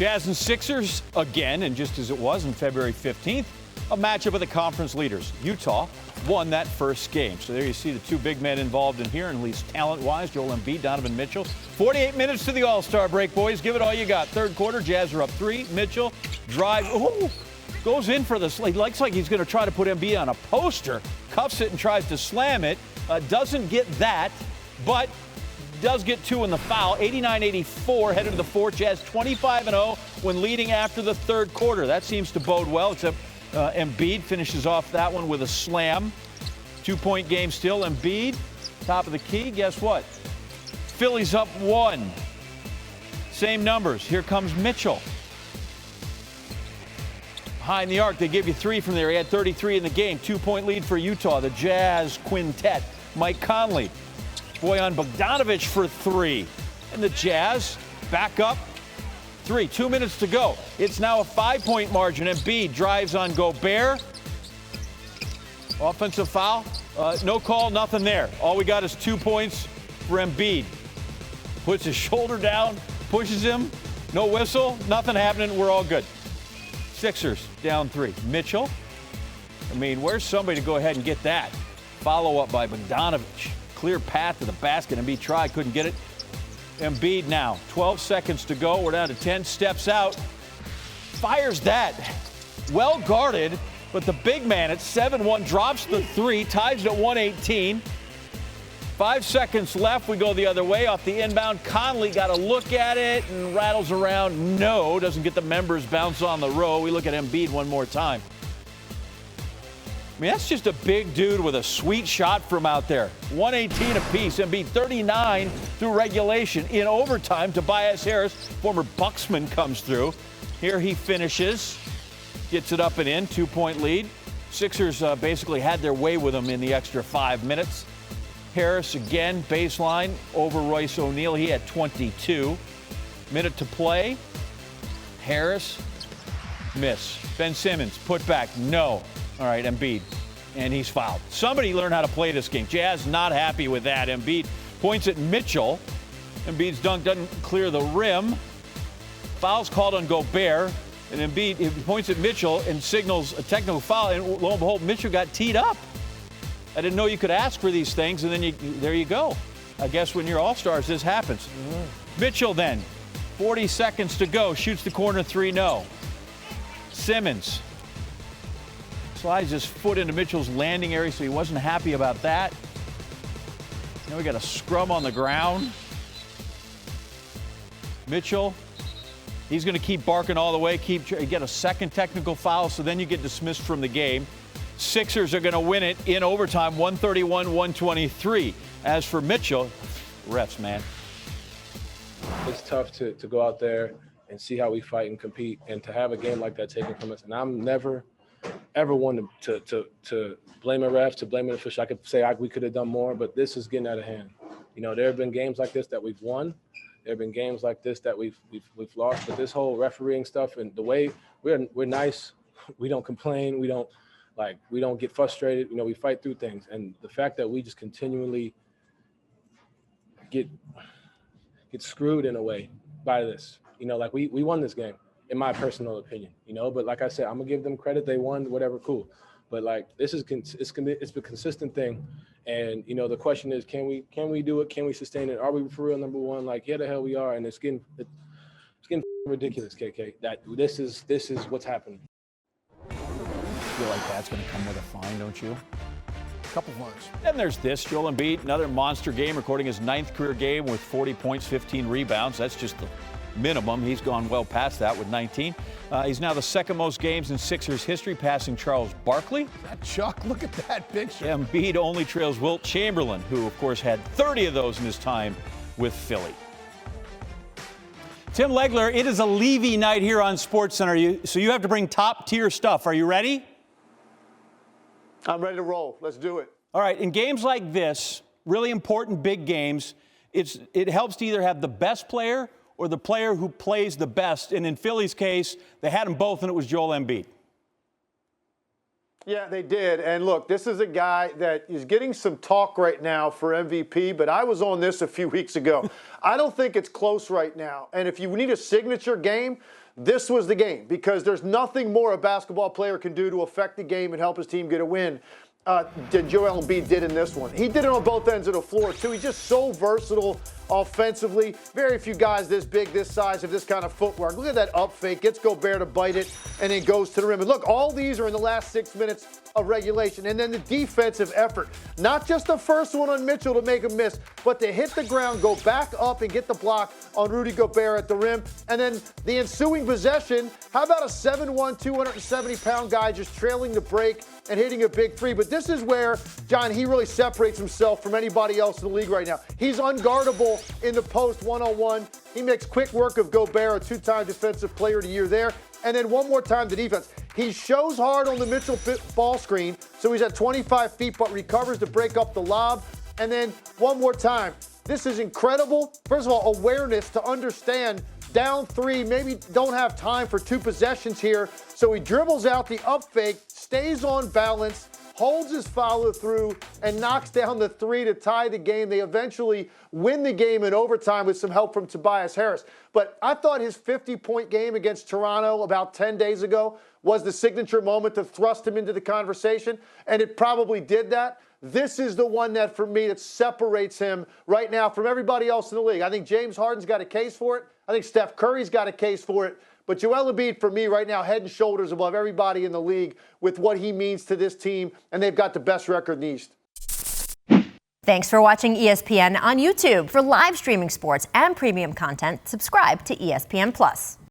Jazz and Sixers again, and just as it was on February 15th, a matchup of the conference leaders. Utah won that first game. So there you see the two big men involved in here, and at least talent-wise, Joel Embiid, Donovan Mitchell. 48 minutes to the All-Star break, boys. Give it all you got. Third quarter, Jazz are up 3. Mitchell drive. Ooh, goes in for this. He looks like he's going to try to put Embiid on a poster. Cuffs it and tries to slam it. Doesn't get that, but does get 2 in the foul. 89-84 headed to the fourth. Jazz 25-0 when leading after the third quarter. That seems to bode well, except Embiid finishes off that one with a slam. 2-point game still. Embiid, top of the key. Guess what? Philly's up 1. Same numbers. Here comes Mitchell. High in the arc. They give you 3 from there. He had 33 in the game. 2-point lead for Utah. The Jazz quintet. Mike Conley. Bojan Bogdanovic for 3. And the Jazz back up 3. 2 minutes to go. It's now a 5-point margin. Embiid drives on Gobert. Offensive foul. No call, nothing there. All we got is 2 points for Embiid. Puts his shoulder down, pushes him. No whistle, nothing happening. We're all good. Sixers down 3. Mitchell. I mean, where's somebody to go ahead and get that? Follow up by Bogdanovic. Clear path to the basket. Embiid tried, couldn't get it. Embiid now, 12 seconds to go. We're down to 10. Steps out, fires that. Well guarded, but the big man at 7-1 drops the 3, ties it at 118. 5 seconds left. We go the other way off the inbound. Conley got a look at it and rattles around. No, doesn't get the members, bounce on the row. We look at Embiid one more time. I mean, that's just a big dude with a sweet shot from out there. 118 apiece. Embiid 39 through regulation. In overtime, Tobias Harris, former Bucksman, comes through. Here he finishes. Gets it up and in. 2-point lead. Sixers basically had their way with him in the extra 5 minutes. Harris again, baseline over Royce O'Neal. He had 22. Minute to play. Harris, miss. Ben Simmons, put back, no. All right, Embiid, and he's fouled. Somebody learn how to play this game. Jazz not happy with that. Embiid points at Mitchell. Embiid's dunk doesn't clear the rim. Foul's called on Gobert, and Embiid he points at Mitchell and signals a technical foul, and lo and behold, Mitchell got teed up. I didn't know you could ask for these things, and then there you go. I guess when you're all-stars, this happens. Mitchell then, 40 seconds to go, shoots the corner 3, no. Simmons slides his foot into Mitchell's landing area, so he wasn't happy about that. Now we got a scrum on the ground. Mitchell, he's going to keep barking all the way, get a second technical foul, so then you get dismissed from the game. Sixers are going to win it in overtime, 131-123. As for Mitchell, refs, man. It's tough to go out there and see how we fight and compete, and to have a game like that taken from us. And I'm never ever one to blame a ref, to blame an official. I could say we could have done more, but this is getting out of hand. You know, there have been games like this that we've won. There have been games like this that we've lost. But this whole refereeing stuff and the way we're nice, we don't complain, we don't get frustrated. You know, we fight through things. And the fact that we just continually get screwed in a way by this, you know, like we won this game. In my personal opinion, you know, but like I said, I'm gonna give them credit. They won, whatever, cool. But like this is it's a consistent thing, and you know the question is, can we do it? Can we sustain it? Are we for real number one? Like yeah, the hell we are, and it's getting ridiculous, KK. That this is what's happening. I feel like that's gonna come with a fine, don't you? Couple fines. Then there's this, Joel Embiid, another monster game, recording his 9th career game with 40 points, 15 rebounds. That's just the minimum. He's gone well past that with 19. He's now the second most games in Sixers history, passing Charles Barkley. That Chuck, look at that picture. Embiid only trails Wilt Chamberlain, who, of course, had 30 of those in his time with Philly. Tim Legler, it is a Levy night here on SportsCenter, so you have to bring top-tier stuff. Are you ready? I'm ready to roll. Let's do it. All right, in games like this, really important big games, it helps to either have the best player or the player who plays the best. And in Philly's case, they had them both, and it was Joel Embiid. Yeah, they did. And look, this is a guy that is getting some talk right now for MVP, but I was on this a few weeks ago. I don't think it's close right now. And if you need a signature game, this was the game, because there's nothing more a basketball player can do to affect the game and help his team get a win than Joel Embiid did in this one. He did it on both ends of the floor, too. He's just so versatile offensively. Very few guys this big, this size, have this kind of footwork. Look at that up fake. Gets Gobert to bite it, and then goes to the rim. And look, all these are in the last 6 minutes of regulation. And then the defensive effort. Not just the first one on Mitchell to make a miss, but to hit the ground, go back up, and get the block on Rudy Gobert at the rim. And then the ensuing possession, how about a 7'1", 270-pound guy just trailing the break and hitting a big three? But this is where, John, he really separates himself from anybody else in the league right now. He's unguardable in the post one-on-one. He makes quick work of Gobert, a two-time Defensive Player of the Year there. And then one more time, the defense. He shows hard on the Mitchell ball screen, so he's at 25 feet, but recovers to break up the lob. And then one more time. This is incredible. First of all, awareness to understand down three, maybe don't have time for two possessions here. So he dribbles out the up fake, stays on balance, holds his follow through, and knocks down the three to tie the game. They eventually win the game in overtime with some help from Tobias Harris. But I thought his 50-point game against Toronto about 10 days ago was the signature moment to thrust him into the conversation, and it probably did that. This is the one that, for me, that separates him right now from everybody else in the league. I think James Harden's got a case for it. I think Steph Curry's got a case for it. But Joel Embiid, for me, right now, head and shoulders above everybody in the league with what he means to this team, and they've got the best record in the East. Thanks for watching ESPN on YouTube. For live streaming sports and premium content, subscribe to ESPN+.